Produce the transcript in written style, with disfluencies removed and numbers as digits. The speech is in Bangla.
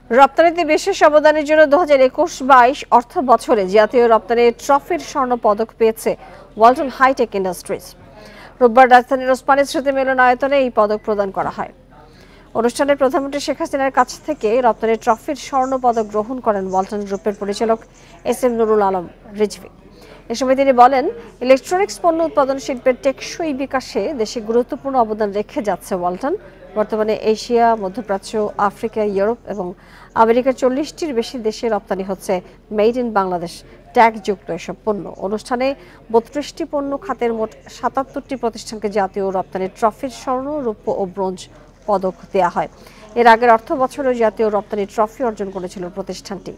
রপ্তানিতে বিশেষ অবদানের জন্য 2021-22 অর্থ বছরে জাতীয় রপ্তানি ট্রফির স্বর্ণ পদক পেয়েছে ওয়ালটন হাইটেক ইন্ডাস্ট্রিজ। রোববার রাজধানীর ওসমানী স্মৃতি মিলনায়তনে এই পদক প্রদান করা হয়। অনুষ্ঠানে প্রধানমন্ত্রী শেখ হাসিনার কাছ থেকে রপ্তানি ট্রফির স্বর্ণ পদক গ্রহণ করেন ওয়ালটন গ্রুপের পরিচালক SM নুরুল আলম রিজভী। এ সময় তিনি বলেন, ইলেকট্রনিক্স পণ্য উৎপাদন শিল্পের টেকসই বিকাশে দেশে গুরুত্বপূর্ণ অবদান রেখে যাচ্ছে ওয়ালটন। বর্তমানে এশিয়া, মধ্যপ্রাচ্য, আফ্রিকা, ইউরোপ এবং আমেরিকার 40টির বেশি দেশে রপ্তানি হচ্ছে মেড ইন বাংলাদেশ ট্যাগযুক্ত এসব পণ্য। অনুষ্ঠানে 32টি পণ্য খাতের মোট 77টি প্রতিষ্ঠানকে জাতীয় রপ্তানি ট্রফির স্বর্ণ, রৌপ্য ও ব্রোঞ্জ পদক দেওয়া হয়। এর আগের অর্থ বছরে জাতীয় রপ্তানি ট্রফি অর্জন করেছিল প্রতিষ্ঠানটি।